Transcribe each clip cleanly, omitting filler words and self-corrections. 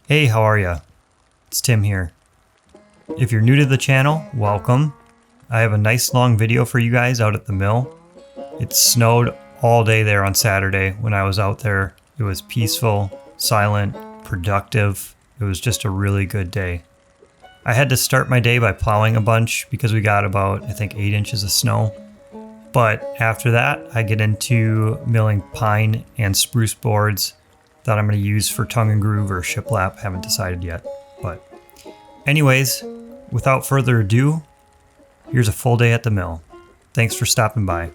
Hey, how are ya? It's Tim here. If you're new to the channel, welcome. I have a nice long video for you guys out at the mill. It snowed all day there on Saturday when I was out there. It was peaceful, silent, productive. It was just a really good day. I had to start my day by plowing a bunch because we got about, I think, 8 inches of snow. But after that, I get into milling pine and spruce boards that I'm going to use for tongue and groove or shiplap. Haven't decided yet. But anyways, without further ado, here's a full day at the mill. Thanks for stopping by.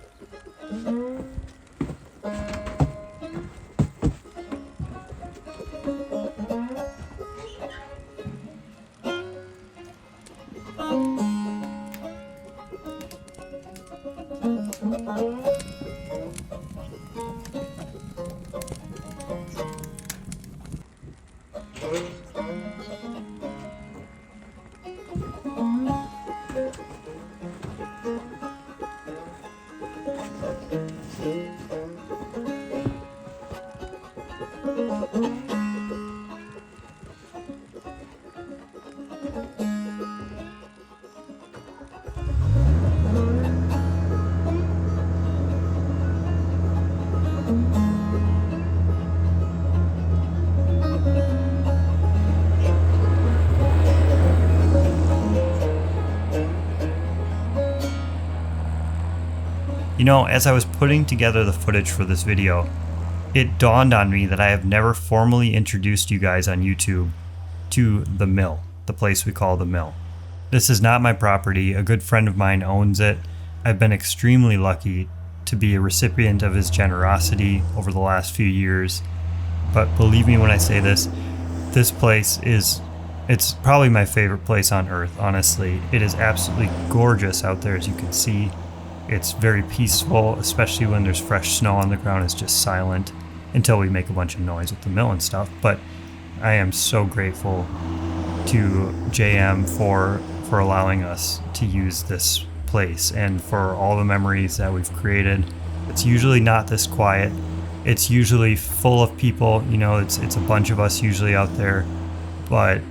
You know, as I was putting together the footage for this video, it dawned on me that I have never formally introduced you guys on YouTube to the mill, the place we call the mill. This is not my property. A good friend of mine owns it. I've been extremely lucky to be a recipient of his generosity over the last few years. But believe me when I say this place it's probably my favorite place on earth, honestly. It is absolutely gorgeous out there, as you can see. It's very peaceful, especially when there's fresh snow on the ground. It's just silent until we make a bunch of noise with the mill and stuff. But I am so grateful to JM for allowing us to use this place and for all the memories that we've created. It's usually not this quiet. It's usually full of people. You know, it's a bunch of us usually out there. But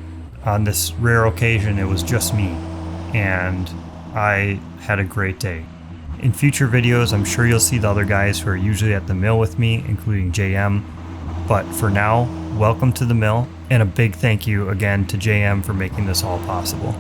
on this rare occasion, it was just me. And I had a great day. In future videos, I'm sure you'll see the other guys who are usually at the mill with me, including JM. But for now, welcome to the mill, and a big thank you again to JM for making this all possible.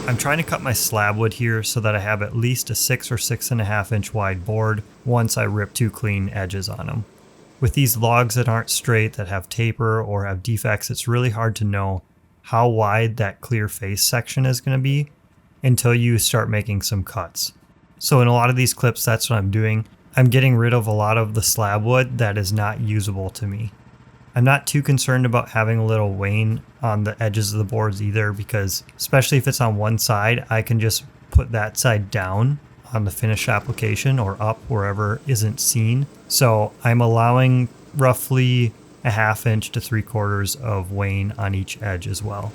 I'm trying to cut my slab wood here so that I have at least a 6 or 6.5 inch wide board once I rip 2 clean edges on them. With these logs that aren't straight, that have taper or have defects, it's really hard to know how wide that clear face section is going to be until you start making some cuts. So in a lot of these clips, that's what I'm doing. I'm getting rid of a lot of the slab wood that is not usable to me. I'm not too concerned about having a little wane on the edges of the boards either, because especially if it's on one side, I can just put that side down on the finish application or up wherever isn't seen. So I'm allowing roughly a 1/2 inch to 3/4 of wane on each edge as well.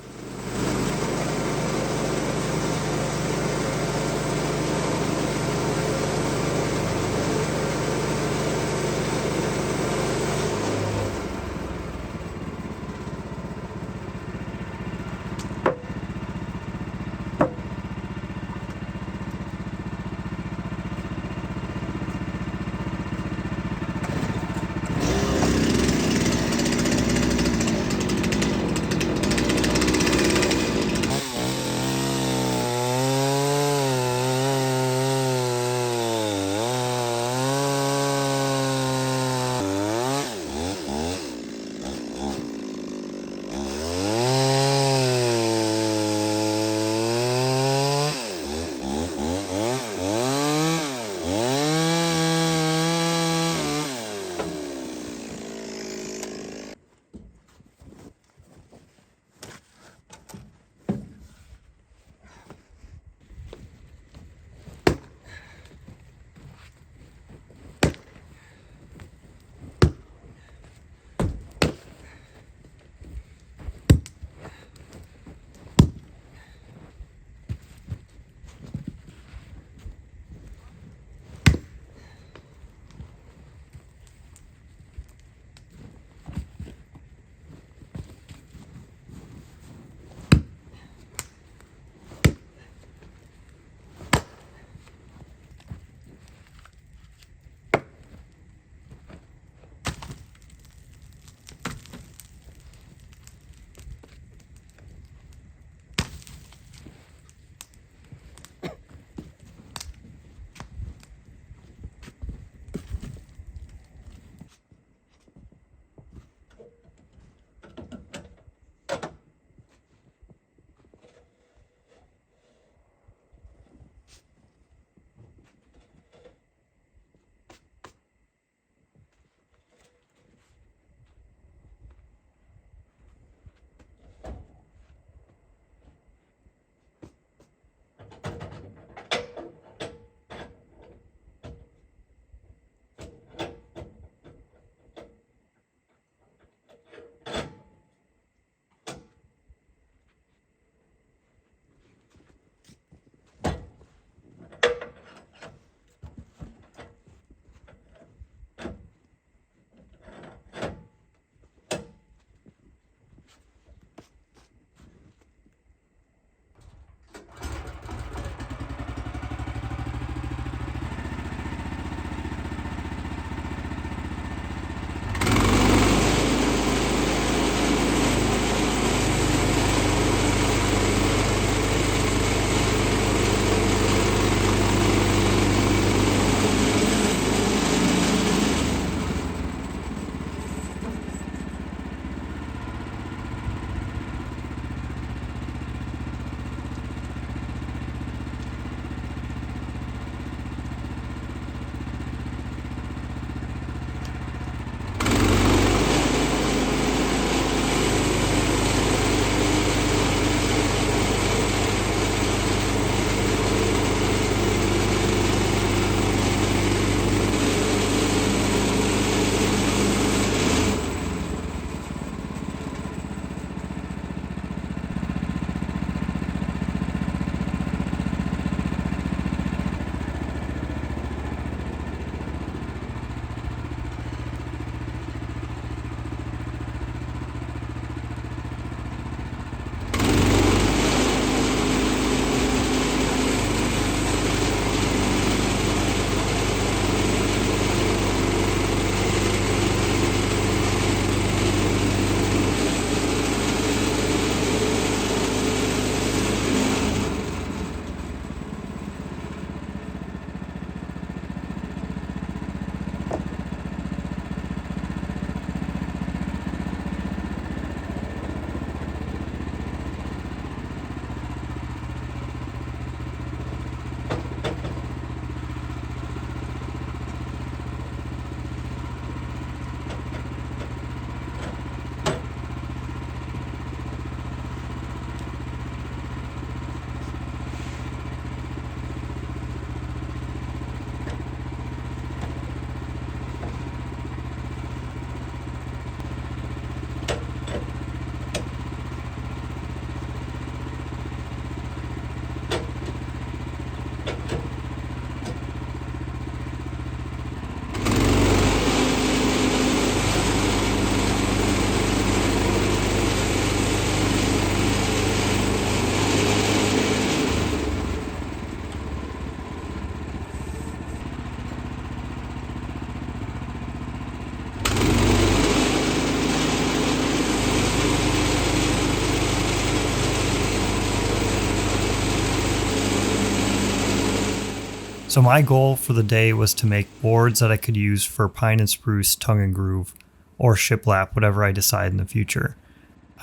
So my goal for the day was to make boards that I could use for pine and spruce tongue and groove or shiplap, whatever I decide in the future.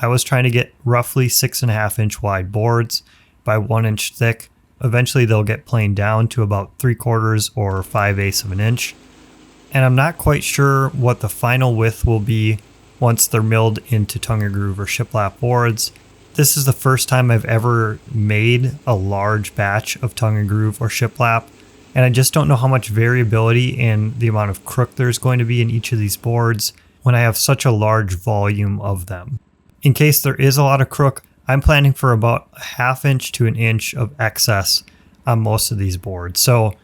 I was trying to get roughly 6.5-inch wide boards by 1 inch thick. Eventually they'll get planed down to about 3/4 or 5/8 of an inch. And I'm not quite sure what the final width will be once they're milled into tongue and groove or shiplap boards. This is the first time I've ever made a large batch of tongue and groove or shiplap, and I just don't know how much variability in the amount of crook there's going to be in each of these boards when I have such a large volume of them. In case there is a lot of crook, I'm planning for about 1/2 inch to 1 inch of excess on most of these boards. So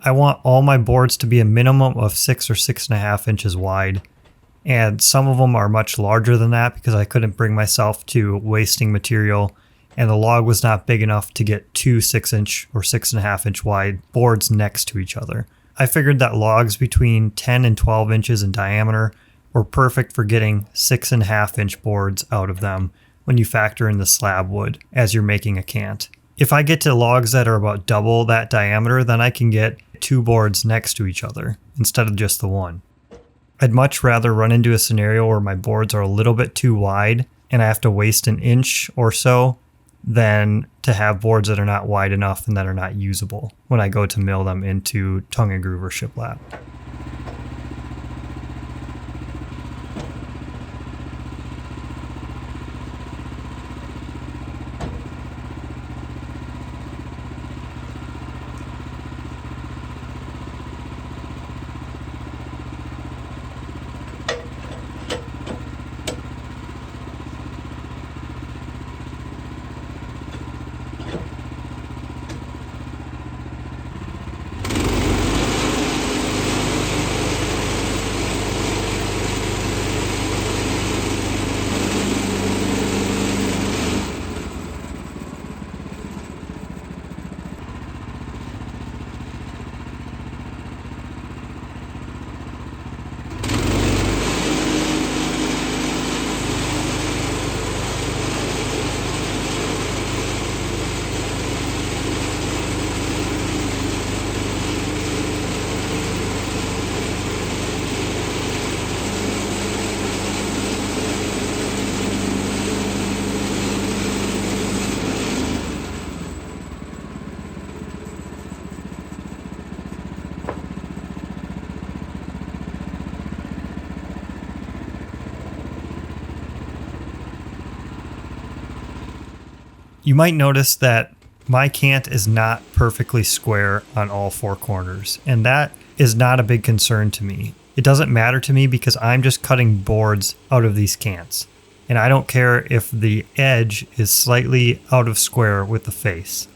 I want all my boards to be a minimum of 6 or 6.5 inches wide. And some of them are much larger than that because I couldn't bring myself to wasting material, and the log was not big enough to get 2 6-inch or 6.5-inch wide boards next to each other. I figured that logs between 10 and 12 inches in diameter were perfect for getting 6.5-inch boards out of them when you factor in the slab wood as you're making a cant. If I get to logs that are about double that diameter, then I can get 2 boards next to each other instead of just the one. I'd much rather run into a scenario where my boards are a little bit too wide and I have to waste 1 inch or so than to have boards that are not wide enough and that are not usable when I go to mill them into tongue and groove or shiplap. You might notice that my cant is not perfectly square on all 4 corners, and that is not a big concern to me. It doesn't matter to me because I'm just cutting boards out of these cants, and I don't care if the edge is slightly out of square with the face.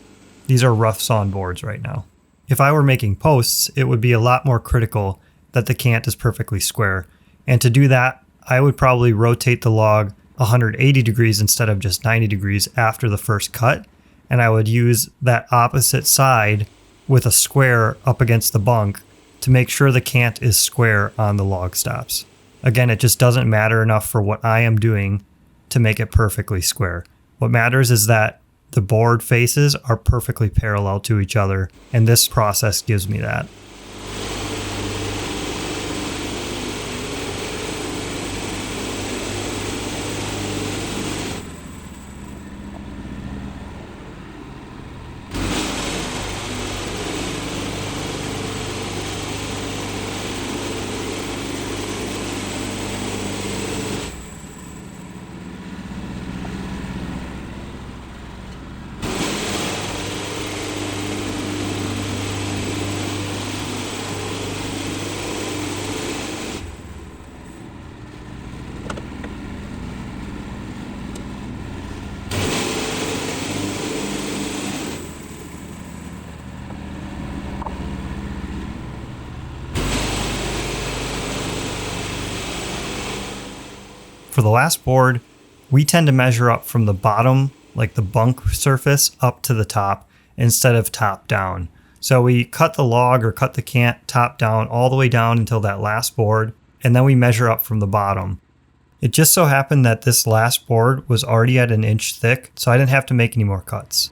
These are rough sawn boards right now. If I were making posts, it would be a lot more critical that the cant is perfectly square, and to do that, I would probably rotate the log 180 degrees instead of just 90 degrees after the first cut, and I would use that opposite side with a square up against the bunk to make sure the cant is square on the log stops. Again, it just doesn't matter enough for what I am doing to make it perfectly square. What matters is that the board faces are perfectly parallel to each other, and this process gives me that. For the last board, we tend to measure up from the bottom, like the bunk surface, up to the top instead of top down. So we cut the log or cut the cant top down all the way down until that last board, and then we measure up from the bottom. It just so happened that this last board was already at 1 inch thick, so I didn't have to make any more cuts.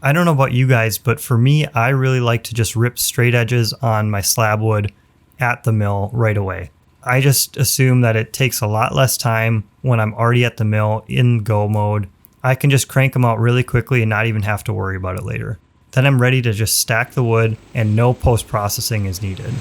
I don't know about you guys, but for me, I really like to just rip straight edges on my slab wood at the mill right away. I just assume that it takes a lot less time when I'm already at the mill in go mode. I can just crank them out really quickly and not even have to worry about it later. Then I'm ready to just stack the wood and no post-processing is needed.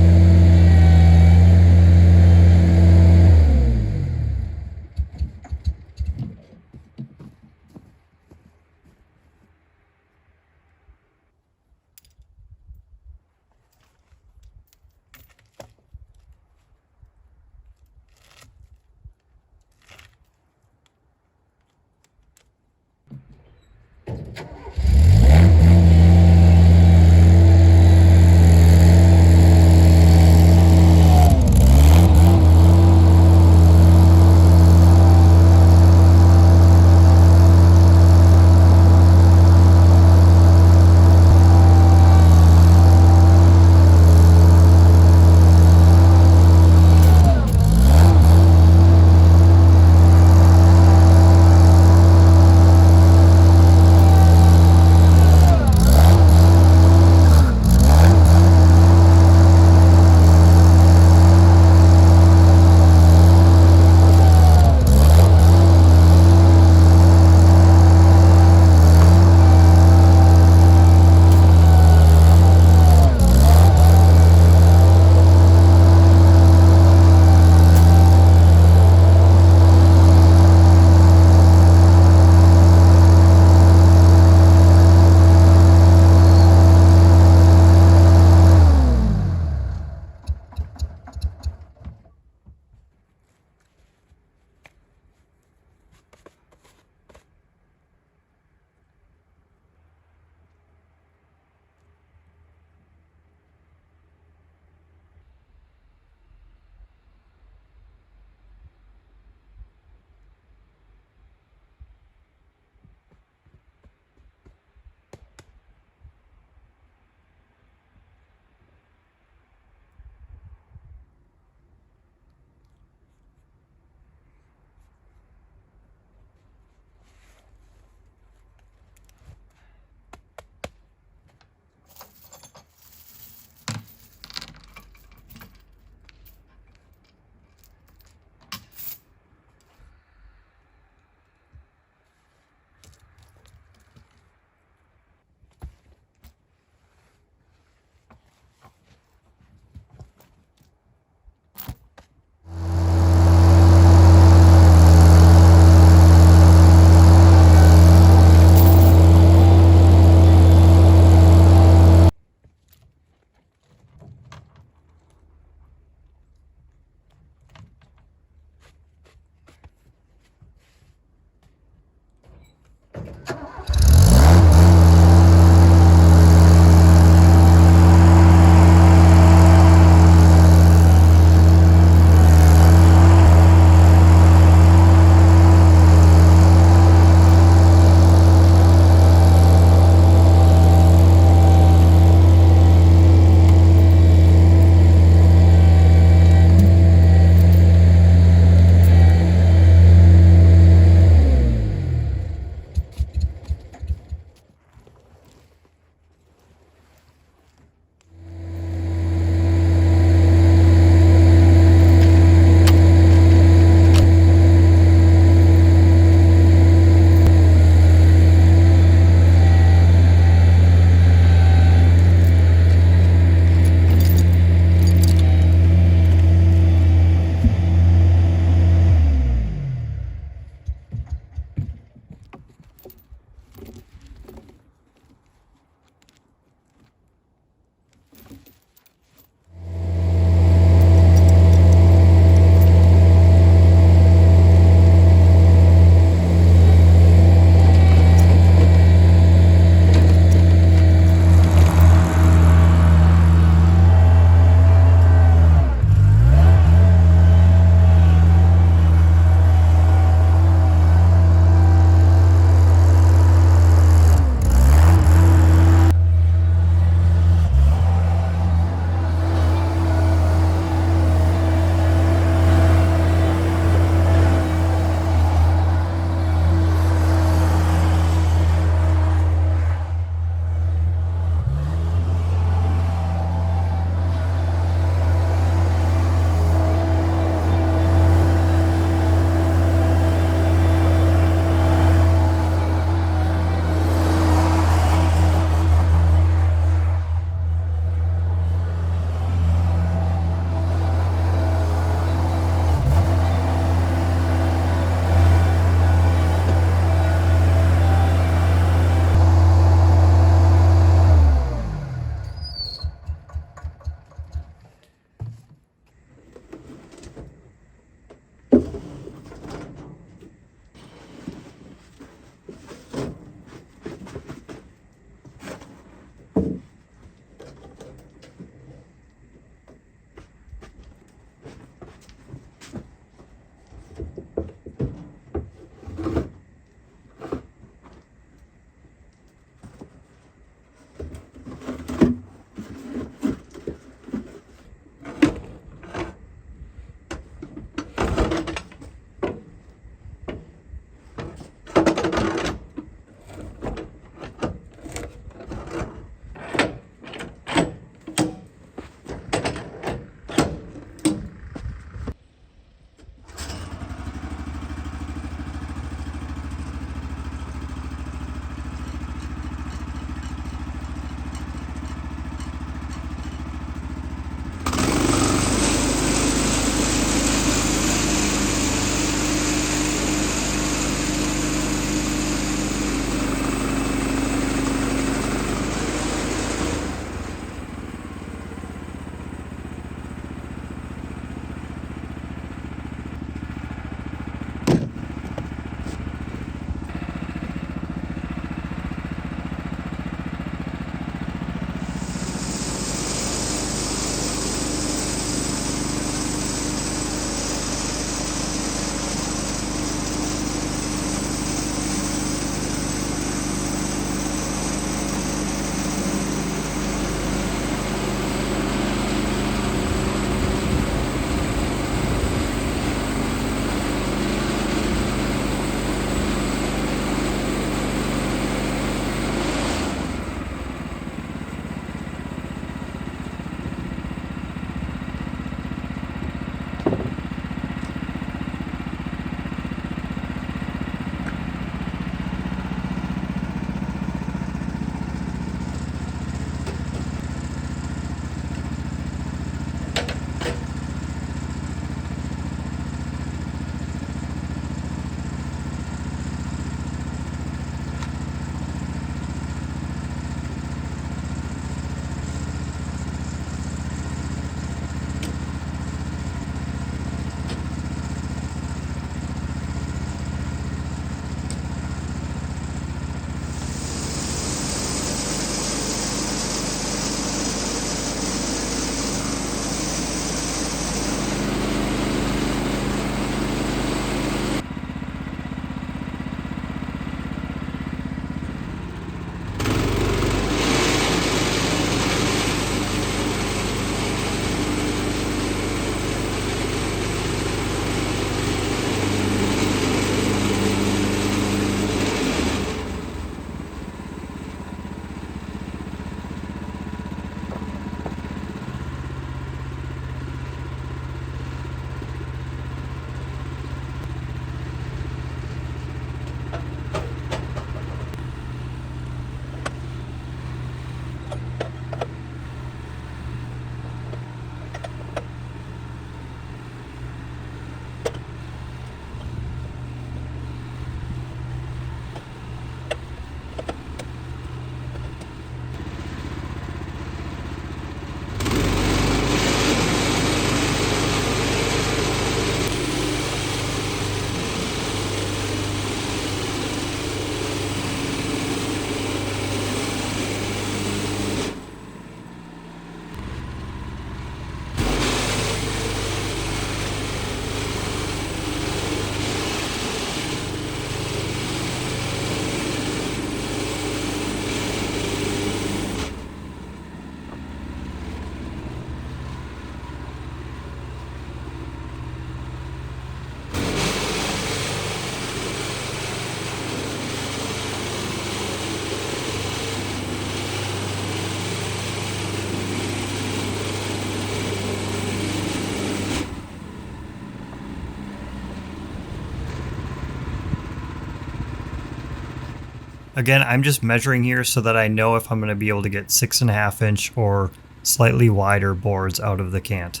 Again, I'm just measuring here so that I know if I'm going to be able to get 6.5 inch or slightly wider boards out of the cant.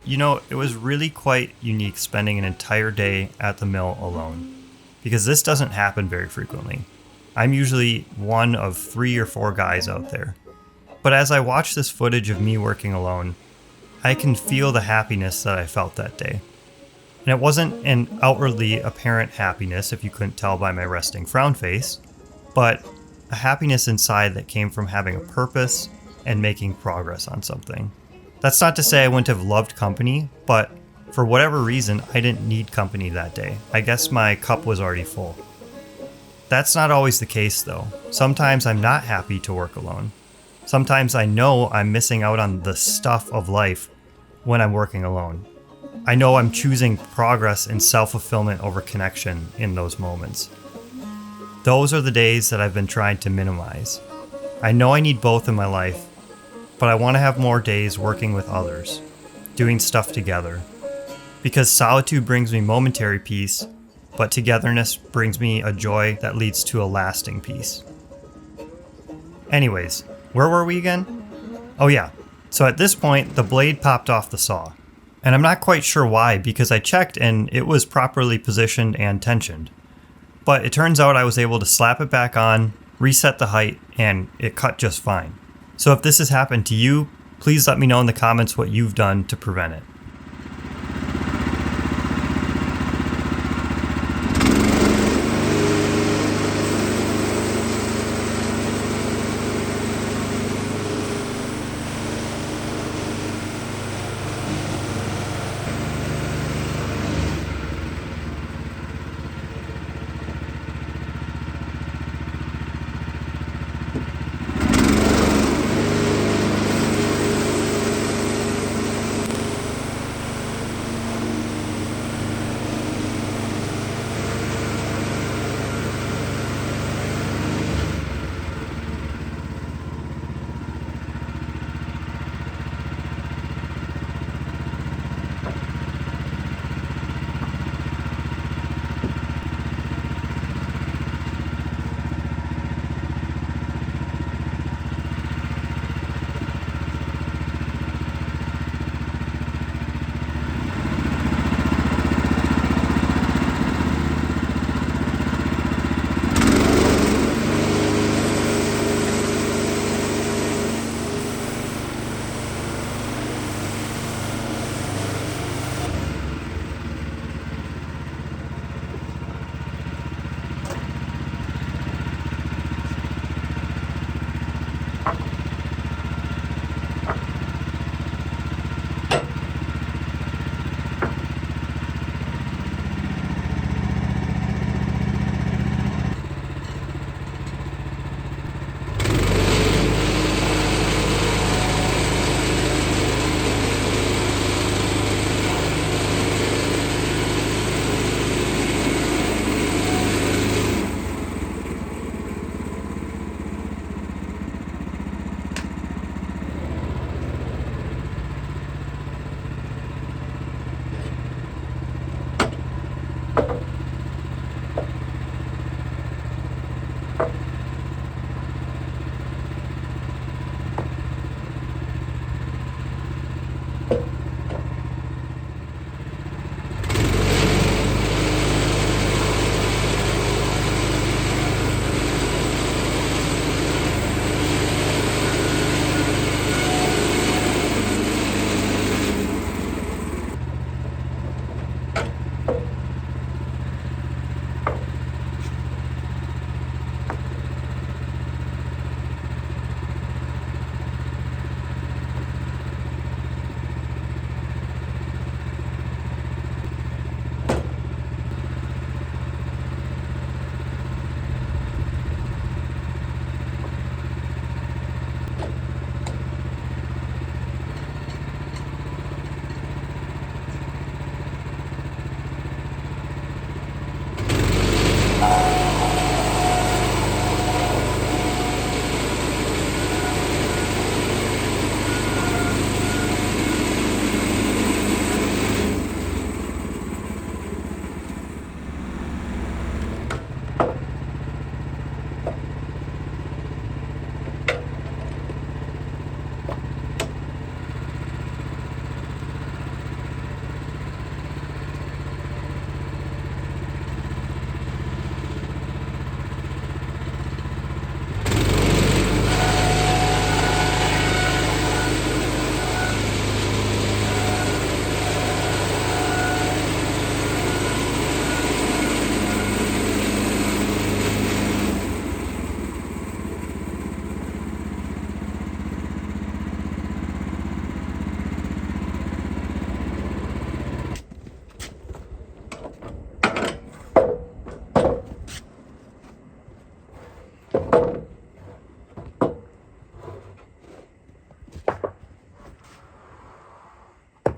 You know, it was really quite unique spending an entire day at the mill alone, because this doesn't happen very frequently. I'm usually one of 3 or 4 guys out there. But as I watch this footage of me working alone, I can feel the happiness that I felt that day. And it wasn't an outwardly apparent happiness, if you couldn't tell by my resting frown face, but a happiness inside that came from having a purpose and making progress on something. That's not to say I wouldn't have loved company, but for whatever reason, I didn't need company that day. I guess my cup was already full. That's not always the case though. Sometimes I'm not happy to work alone. Sometimes I know I'm missing out on the stuff of life when I'm working alone. I know I'm choosing progress and self-fulfillment over connection in those moments. Those are the days that I've been trying to minimize. I know I need both in my life, but I want to have more days working with others, doing stuff together. Because solitude brings me momentary peace, but togetherness brings me a joy that leads to a lasting peace. Anyways, where were we again? Oh yeah, so at this point, the blade popped off the saw. And I'm not quite sure why, because I checked and it was properly positioned and tensioned. But it turns out I was able to slap it back on, reset the height, and it cut just fine. So if this has happened to you, please let me know in the comments what you've done to prevent it.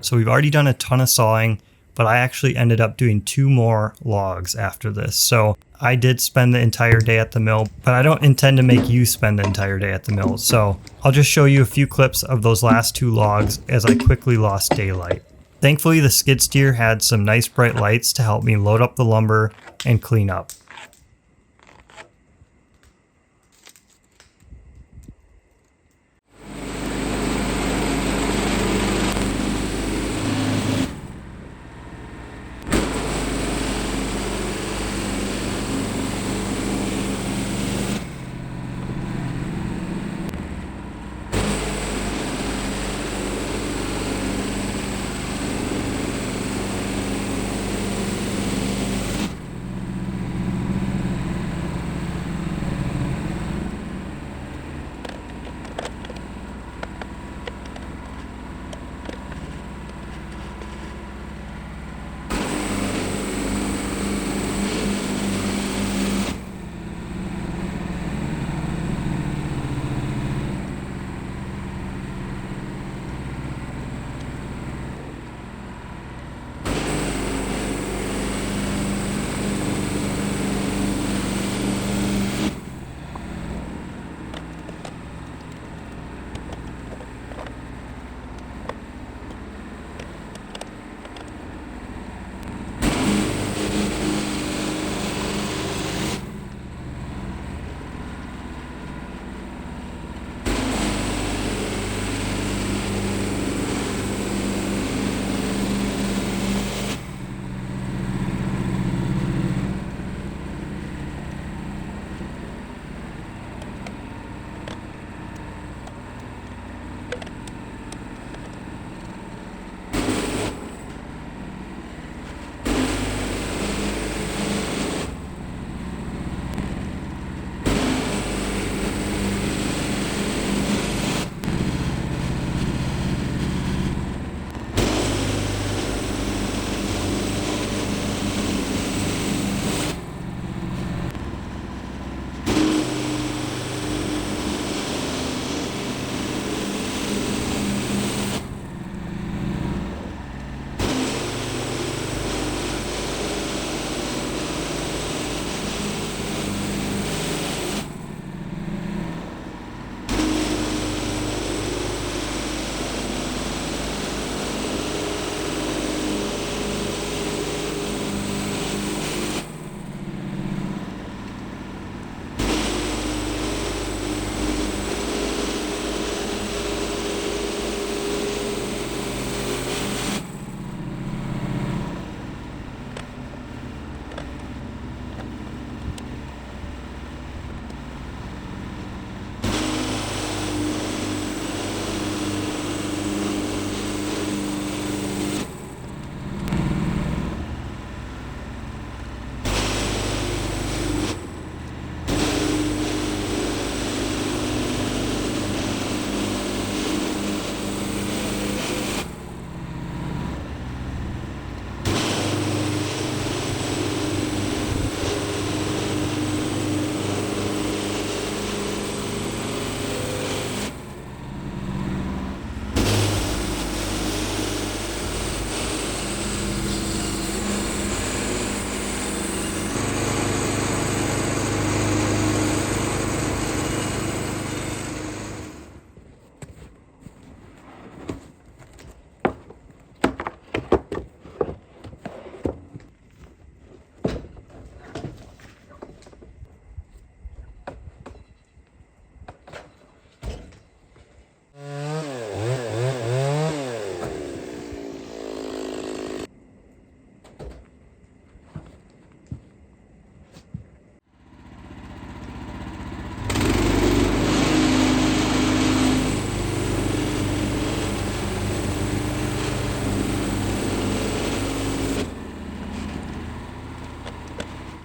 So we've already done a ton of sawing, but I actually ended up doing 2 more logs after this. So I did spend the entire day at the mill, but I don't intend to make you spend the entire day at the mill. So I'll just show you a few clips of those last 2 logs as I quickly lost daylight. Thankfully, the skid steer had some nice bright lights to help me load up the lumber and clean up.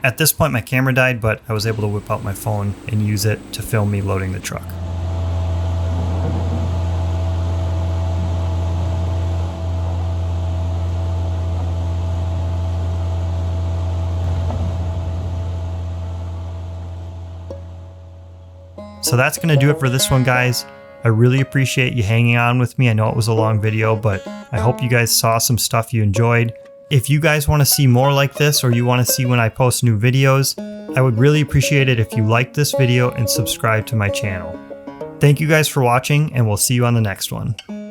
At this point my camera died, but I was able to whip out my phone and use it to film me loading the truck. So that's going to do it for this one, guys. I really appreciate you hanging on with me. I know it was a long video, but I hope you guys saw some stuff you enjoyed. If you guys want to see more like this, or you want to see when I post new videos, I would really appreciate it if you liked this video and subscribe to my channel. Thank you guys for watching, and we'll see you on the next one.